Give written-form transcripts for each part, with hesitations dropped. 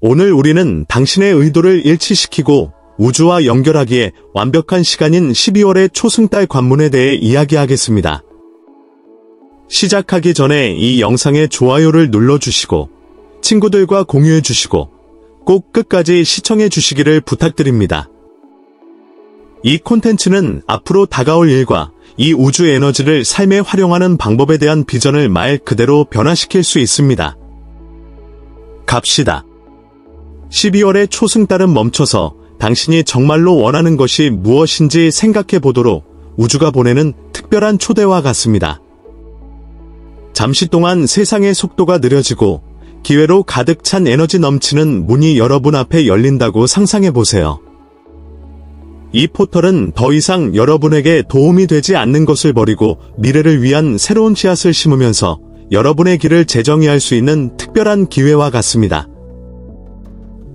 오늘 우리는 당신의 의도를 일치시키고 우주와 연결하기에 완벽한 시간인 12월의 초승달 관문에 대해 이야기하겠습니다. 시작하기 전에 이 영상에 좋아요를 눌러주시고 친구들과 공유해주시고 꼭 끝까지 시청해주시기를 부탁드립니다. 이 콘텐츠는 앞으로 다가올 일과 이 우주 에너지를 삶에 활용하는 방법에 대한 비전을 말 그대로 변화시킬 수 있습니다. 갑시다. 12월의 초승달은 멈춰서 당신이 정말로 원하는 것이 무엇인지 생각해 보도록 우주가 보내는 특별한 초대와 같습니다. 잠시 동안 세상의 속도가 느려지고 기회로 가득 찬 에너지 넘치는 문이 여러분 앞에 열린다고 상상해 보세요. 이 포털은 더 이상 여러분에게 도움이 되지 않는 것을 버리고 미래를 위한 새로운 씨앗을 심으면서 여러분의 길을 재정의할 수 있는 특별한 기회와 같습니다.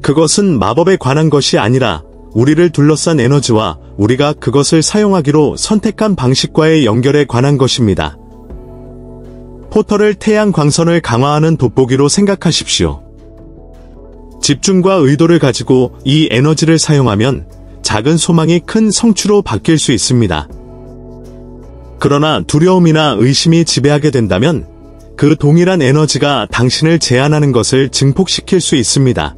그것은 마법에 관한 것이 아니라 우리를 둘러싼 에너지와 우리가 그것을 사용하기로 선택한 방식과의 연결에 관한 것입니다. 포털을 태양 광선을 강화하는 돋보기로 생각하십시오. 집중과 의도를 가지고 이 에너지를 사용하면 작은 소망이 큰 성취로 바뀔 수 있습니다. 그러나 두려움이나 의심이 지배하게 된다면 그 동일한 에너지가 당신을 제한하는 것을 증폭시킬 수 있습니다.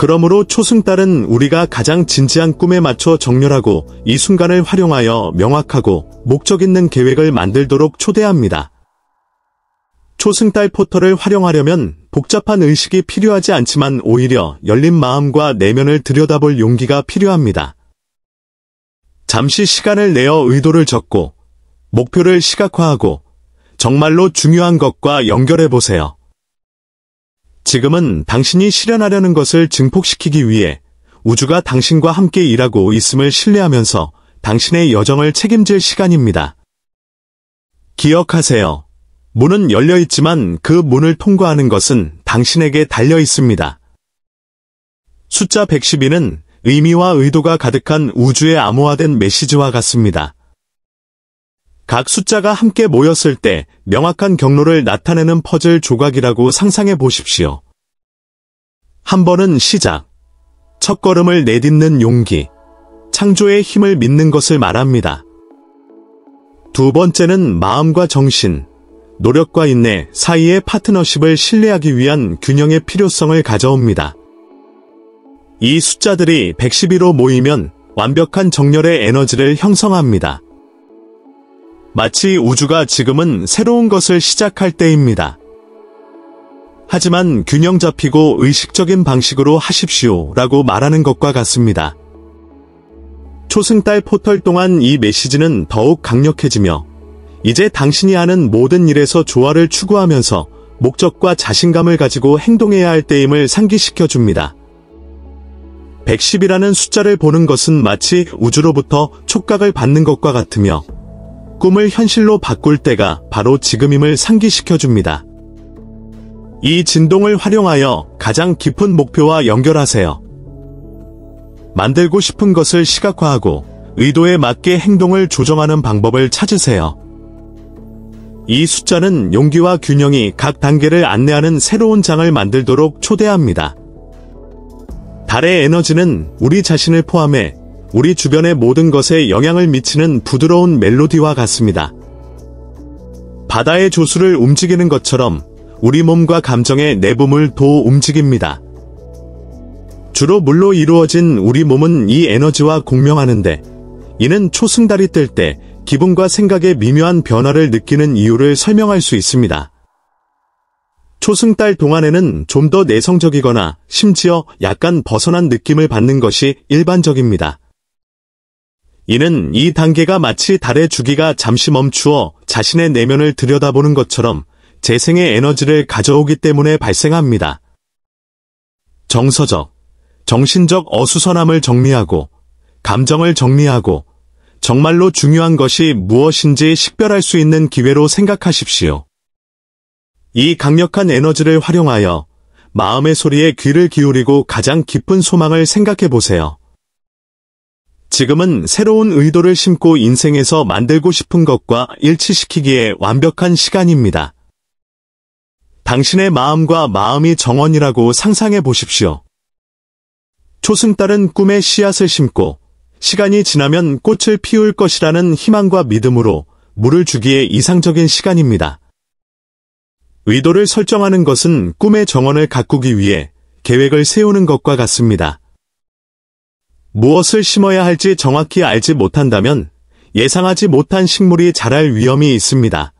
그러므로 초승달은 우리가 가장 진지한 꿈에 맞춰 정렬하고 이 순간을 활용하여 명확하고 목적 있는 계획을 만들도록 초대합니다. 초승달 포털을 활용하려면 복잡한 의식이 필요하지 않지만 오히려 열린 마음과 내면을 들여다볼 용기가 필요합니다. 잠시 시간을 내어 의도를 적고 목표를 시각화하고 정말로 중요한 것과 연결해보세요. 지금은 당신이 실현하려는 것을 증폭시키기 위해 우주가 당신과 함께 일하고 있음을 신뢰하면서 당신의 여정을 책임질 시간입니다. 기억하세요. 문은 열려 있지만 그 문을 통과하는 것은 당신에게 달려 있습니다. 숫자 112는 의미와 의도가 가득한 우주의 암호화된 메시지와 같습니다. 각 숫자가 함께 모였을 때 명확한 경로를 나타내는 퍼즐 조각이라고 상상해 보십시오. 한 번은 시작, 첫걸음을 내딛는 용기, 창조의 힘을 믿는 것을 말합니다. 두 번째는 마음과 정신, 노력과 인내 사이의 파트너십을 신뢰하기 위한 균형의 필요성을 가져옵니다. 이 숫자들이 112로 모이면 완벽한 정렬의 에너지를 형성합니다. 마치 우주가 지금은 새로운 것을 시작할 때입니다. 하지만 균형 잡히고 의식적인 방식으로 하십시오 라고 말하는 것과 같습니다. 초승달 포털 동안 이 메시지는 더욱 강력해지며 이제 당신이 하는 모든 일에서 조화를 추구하면서 목적과 자신감을 가지고 행동해야 할 때임을 상기시켜 줍니다. 110이라는 숫자를 보는 것은 마치 우주로부터 촉각을 받는 것과 같으며 꿈을 현실로 바꿀 때가 바로 지금임을 상기시켜 줍니다. 이 진동을 활용하여 가장 깊은 목표와 연결하세요. 만들고 싶은 것을 시각화하고 의도에 맞게 행동을 조정하는 방법을 찾으세요. 이 숫자는 용기와 균형이 각 단계를 안내하는 새로운 장을 만들도록 초대합니다. 달의 에너지는 우리 자신을 포함해 우리 주변의 모든 것에 영향을 미치는 부드러운 멜로디와 같습니다. 바다의 조수를 움직이는 것처럼 우리 몸과 감정의 내부를 도 움직입니다. 주로 물로 이루어진 우리 몸은 이 에너지와 공명하는데 이는 초승달이 뜰 때 기분과 생각의 미묘한 변화를 느끼는 이유를 설명할 수 있습니다. 초승달 동안에는 좀 더 내성적이거나 심지어 약간 벗어난 느낌을 받는 것이 일반적입니다. 이는 이 단계가 마치 달의 주기가 잠시 멈추어 자신의 내면을 들여다보는 것처럼 재생의 에너지를 가져오기 때문에 발생합니다. 정서적, 정신적 어수선함을 정리하고 감정을 정리하고 정말로 중요한 것이 무엇인지 식별할 수 있는 기회로 생각하십시오. 이 강력한 에너지를 활용하여 마음의 소리에 귀를 기울이고 가장 깊은 소망을 생각해 보세요. 지금은 새로운 의도를 심고 인생에서 만들고 싶은 것과 일치시키기에 완벽한 시간입니다. 당신의 마음과 마음이 정원이라고 상상해 보십시오. 초승달은 꿈의 씨앗을 심고 시간이 지나면 꽃을 피울 것이라는 희망과 믿음으로 물을 주기에 이상적인 시간입니다. 의도를 설정하는 것은 꿈의 정원을 가꾸기 위해 계획을 세우는 것과 같습니다. 무엇을 심어야 할지 정확히 알지 못한다면 예상하지 못한 식물이 자랄 위험이 있습니다.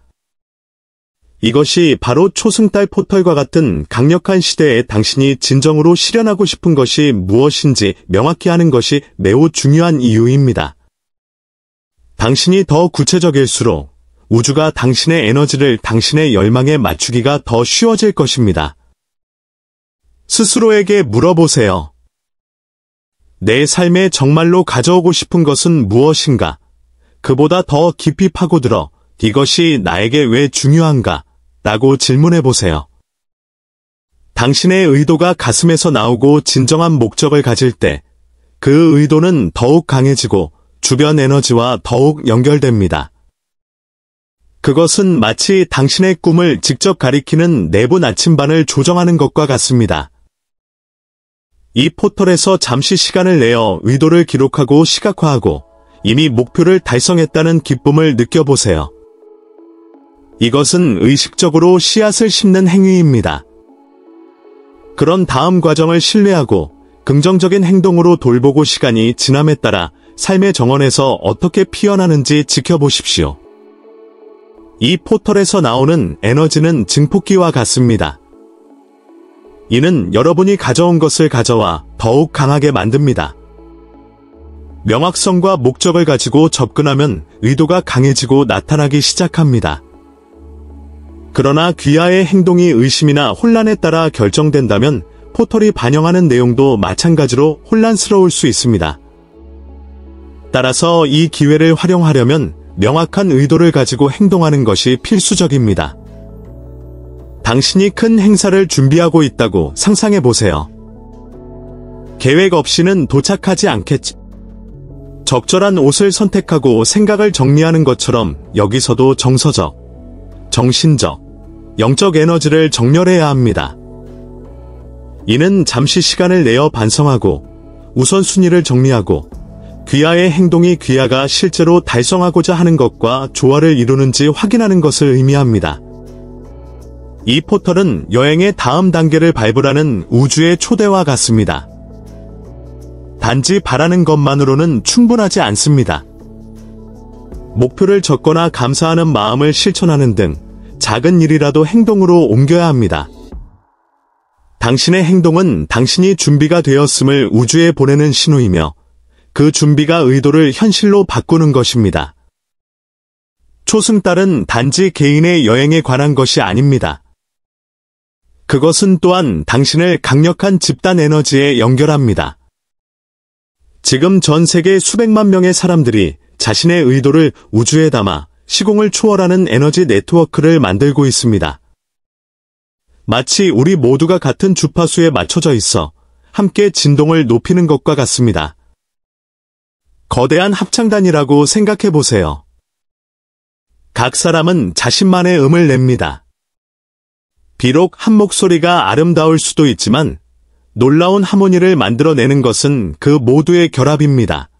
이것이 바로 초승달 포털과 같은 강력한 시대에 당신이 진정으로 실현하고 싶은 것이 무엇인지 명확히 하는 것이 매우 중요한 이유입니다. 당신이 더 구체적일수록 우주가 당신의 에너지를 당신의 열망에 맞추기가 더 쉬워질 것입니다. 스스로에게 물어보세요. 내 삶에 정말로 가져오고 싶은 것은 무엇인가? 그보다 더 깊이 파고들어 이것이 나에게 왜 중요한가? 라고 질문해보세요. 당신의 의도가 가슴에서 나오고 진정한 목적을 가질 때 그 의도는 더욱 강해지고 주변 에너지와 더욱 연결됩니다. 그것은 마치 당신의 꿈을 직접 가리키는 내부 나침반을 조정하는 것과 같습니다. 이 포털에서 잠시 시간을 내어 의도를 기록하고 시각화하고 이미 목표를 달성했다는 기쁨을 느껴보세요. 이것은 의식적으로 씨앗을 심는 행위입니다. 그런 다음 과정을 신뢰하고 긍정적인 행동으로 돌보고 시간이 지남에 따라 삶의 정원에서 어떻게 피어나는지 지켜보십시오. 이 포털에서 나오는 에너지는 증폭기와 같습니다. 이는 여러분이 가져온 것을 가져와 더욱 강하게 만듭니다. 명확성과 목적을 가지고 접근하면 의도가 강해지고 나타나기 시작합니다. 그러나 귀하의 행동이 의심이나 혼란에 따라 결정된다면 포털이 반영하는 내용도 마찬가지로 혼란스러울 수 있습니다. 따라서 이 기회를 활용하려면 명확한 의도를 가지고 행동하는 것이 필수적입니다. 당신이 큰 행사를 준비하고 있다고 상상해 보세요. 계획 없이는 도착하지 않겠지. 적절한 옷을 선택하고 생각을 정리하는 것처럼 여기서도 정서적, 정신적, 영적 에너지를 정렬해야 합니다. 이는 잠시 시간을 내어 반성하고 우선순위를 정리하고 귀하의 행동이 귀하가 실제로 달성하고자 하는 것과 조화를 이루는지 확인하는 것을 의미합니다. 이 포털은 여행의 다음 단계를 밟으라는 우주의 초대와 같습니다. 단지 바라는 것만으로는 충분하지 않습니다. 목표를 적거나 감사하는 마음을 실천하는 등 작은 일이라도 행동으로 옮겨야 합니다. 당신의 행동은 당신이 준비가 되었음을 우주에 보내는 신호이며 그 준비가 의도를 현실로 바꾸는 것입니다. 초승달은 단지 개인의 여행에 관한 것이 아닙니다. 그것은 또한 당신을 강력한 집단 에너지에 연결합니다. 지금 전 세계 수백만 명의 사람들이 자신의 의도를 우주에 담아 시공을 초월하는 에너지 네트워크를 만들고 있습니다. 마치 우리 모두가 같은 주파수에 맞춰져 있어 함께 진동을 높이는 것과 같습니다. 거대한 합창단이라고 생각해 보세요. 각 사람은 자신만의 음을 냅니다. 비록 한 목소리가 아름다울 수도 있지만 놀라운 하모니를 만들어내는 것은 그 모두의 결합입니다.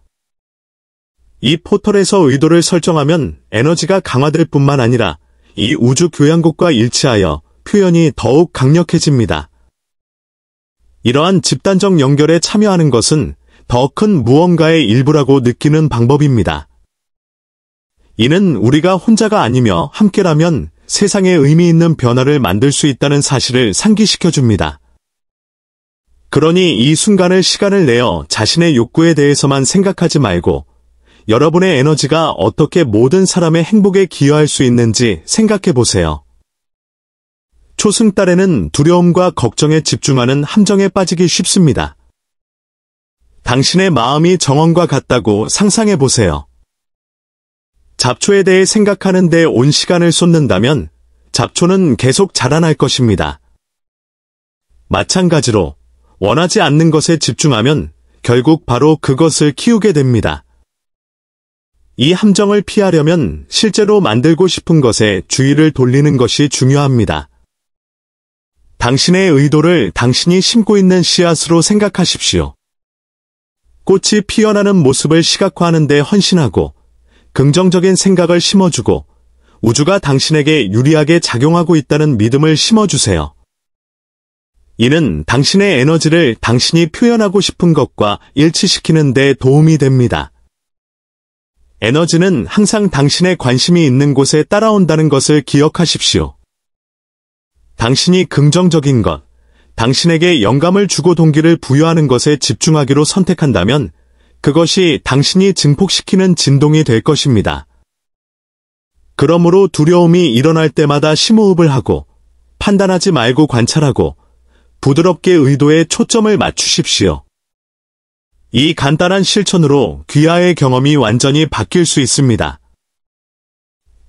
이 포털에서 의도를 설정하면 에너지가 강화될 뿐만 아니라 이 우주 교향곡과 일치하여 표현이 더욱 강력해집니다. 이러한 집단적 연결에 참여하는 것은 더 큰 무언가의 일부라고 느끼는 방법입니다. 이는 우리가 혼자가 아니며 함께라면 세상에 의미 있는 변화를 만들 수 있다는 사실을 상기시켜줍니다. 그러니 이 순간을 시간을 내어 자신의 욕구에 대해서만 생각하지 말고 여러분의 에너지가 어떻게 모든 사람의 행복에 기여할 수 있는지 생각해 보세요. 초승달에는 두려움과 걱정에 집중하는 함정에 빠지기 쉽습니다. 당신의 마음이 정원과 같다고 상상해 보세요. 잡초에 대해 생각하는 데 온 시간을 쏟는다면 잡초는 계속 자라날 것입니다. 마찬가지로 원하지 않는 것에 집중하면 결국 바로 그것을 키우게 됩니다. 이 함정을 피하려면 실제로 만들고 싶은 것에 주의를 돌리는 것이 중요합니다. 당신의 의도를 당신이 심고 있는 씨앗으로 생각하십시오. 꽃이 피어나는 모습을 시각화하는 데 헌신하고 긍정적인 생각을 심어주고 우주가 당신에게 유리하게 작용하고 있다는 믿음을 심어주세요. 이는 당신의 에너지를 당신이 표현하고 싶은 것과 일치시키는 데 도움이 됩니다. 에너지는 항상 당신의 관심이 있는 곳에 따라온다는 것을 기억하십시오. 당신이 긍정적인 것, 당신에게 영감을 주고 동기를 부여하는 것에 집중하기로 선택한다면 그것이 당신이 증폭시키는 진동이 될 것입니다. 그러므로 두려움이 일어날 때마다 심호흡을 하고 판단하지 말고 관찰하고 부드럽게 의도에 초점을 맞추십시오. 이 간단한 실천으로 귀하의 경험이 완전히 바뀔 수 있습니다.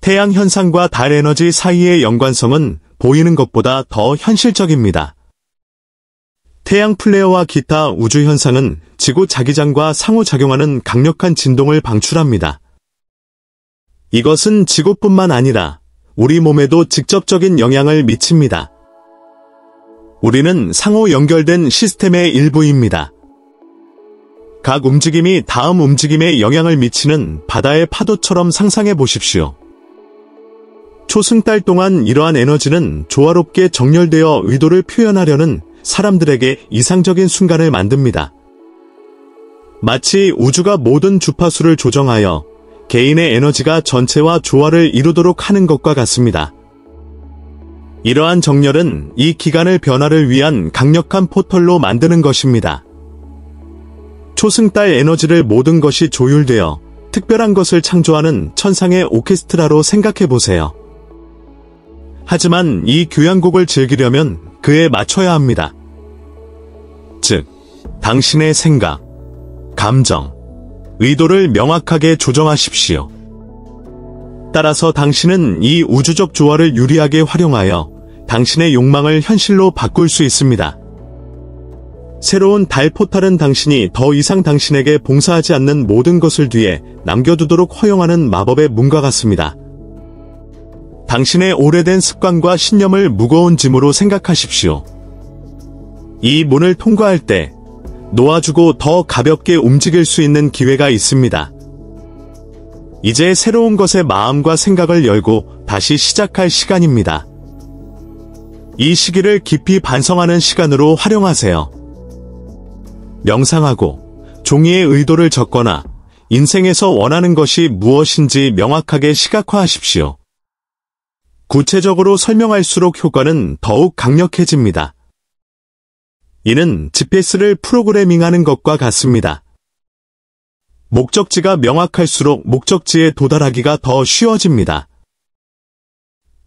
태양 현상과 달 에너지 사이의 연관성은 보이는 것보다 더 현실적입니다. 태양 플레어와 기타 우주 현상은 지구 자기장과 상호작용하는 강력한 진동을 방출합니다. 이것은 지구뿐만 아니라 우리 몸에도 직접적인 영향을 미칩니다. 우리는 상호 연결된 시스템의 일부입니다. 각 움직임이 다음 움직임에 영향을 미치는 바다의 파도처럼 상상해 보십시오. 초승달 동안 이러한 에너지는 조화롭게 정렬되어 의도를 표현하려는 사람들에게 이상적인 순간을 만듭니다. 마치 우주가 모든 주파수를 조정하여 개인의 에너지가 전체와 조화를 이루도록 하는 것과 같습니다. 이러한 정렬은 이 기간을 변화를 위한 강력한 포털로 만드는 것입니다. 초승달 에너지를 모든 것이 조율되어 특별한 것을 창조하는 천상의 오케스트라로 생각해 보세요. 하지만 이 교향곡을 즐기려면 그에 맞춰야 합니다. 즉, 당신의 생각, 감정, 의도를 명확하게 조정하십시오. 따라서 당신은 이 우주적 조화를 유리하게 활용하여 당신의 욕망을 현실로 바꿀 수 있습니다. 새로운 달 포탈은 당신이 더 이상 당신에게 봉사하지 않는 모든 것을 뒤에 남겨두도록 허용하는 마법의 문과 같습니다. 당신의 오래된 습관과 신념을 무거운 짐으로 생각하십시오. 이 문을 통과할 때 놓아주고 더 가볍게 움직일 수 있는 기회가 있습니다. 이제 새로운 것에 마음과 생각을 열고 다시 시작할 시간입니다. 이 시기를 깊이 반성하는 시간으로 활용하세요. 명상하고 종이에 의도를 적거나 인생에서 원하는 것이 무엇인지 명확하게 시각화하십시오. 구체적으로 설명할수록 효과는 더욱 강력해집니다. 이는 GPS를 프로그래밍하는 것과 같습니다. 목적지가 명확할수록 목적지에 도달하기가 더 쉬워집니다.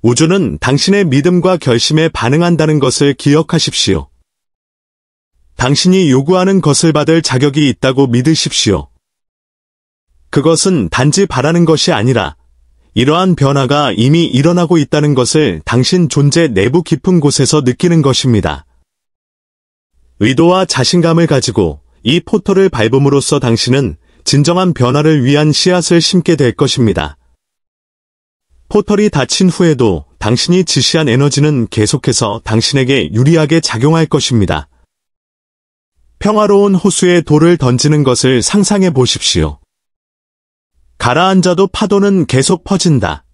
우주는 당신의 믿음과 결심에 반응한다는 것을 기억하십시오. 당신이 요구하는 것을 받을 자격이 있다고 믿으십시오. 그것은 단지 바라는 것이 아니라 이러한 변화가 이미 일어나고 있다는 것을 당신 존재 내부 깊은 곳에서 느끼는 것입니다. 의도와 자신감을 가지고 이 포털을 밟음으로써 당신은 진정한 변화를 위한 씨앗을 심게 될 것입니다. 포털이 닫힌 후에도 당신이 지시한 에너지는 계속해서 당신에게 유리하게 작용할 것입니다. 평화로운 호수에 돌을 던지는 것을 상상해 보십시오. 가라앉아도 파도는 계속 퍼진다.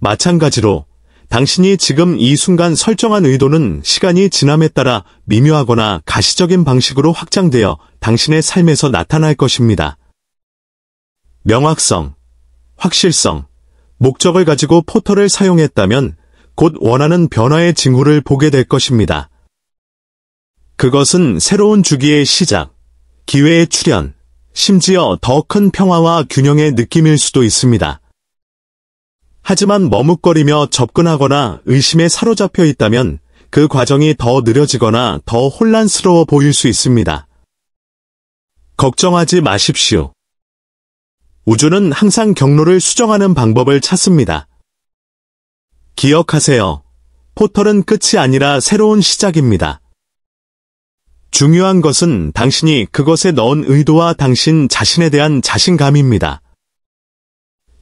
마찬가지로 당신이 지금 이 순간 설정한 의도는 시간이 지남에 따라 미묘하거나 가시적인 방식으로 확장되어 당신의 삶에서 나타날 것입니다. 명확성, 확실성, 목적을 가지고 포털을 사용했다면 곧 원하는 변화의 징후를 보게 될 것입니다. 그것은 새로운 주기의 시작, 기회의 출현, 심지어 더 큰 평화와 균형의 느낌일 수도 있습니다. 하지만 머뭇거리며 접근하거나 의심에 사로잡혀 있다면 그 과정이 더 느려지거나 더 혼란스러워 보일 수 있습니다. 걱정하지 마십시오. 우주는 항상 경로를 수정하는 방법을 찾습니다. 기억하세요. 포털은 끝이 아니라 새로운 시작입니다. 중요한 것은 당신이 그것에 넣은 의도와 당신 자신에 대한 자신감입니다.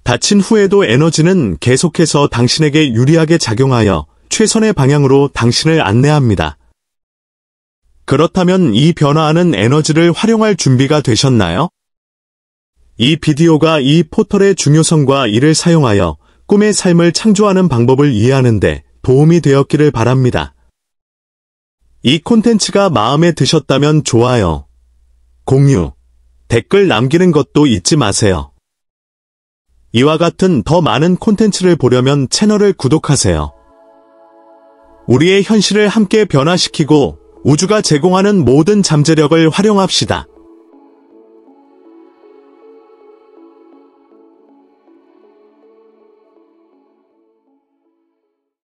닫힌 후에도 에너지는 계속해서 당신에게 유리하게 작용하여 최선의 방향으로 당신을 안내합니다. 그렇다면 이 변화하는 에너지를 활용할 준비가 되셨나요? 이 비디오가 이 포털의 중요성과 이를 사용하여 꿈의 삶을 창조하는 방법을 이해하는 데 도움이 되었기를 바랍니다. 이 콘텐츠가 마음에 드셨다면 좋아요, 공유, 댓글 남기는 것도 잊지 마세요. 이와 같은 더 많은 콘텐츠를 보려면 채널을 구독하세요. 우리의 현실을 함께 변화시키고 우주가 제공하는 모든 잠재력을 활용합시다.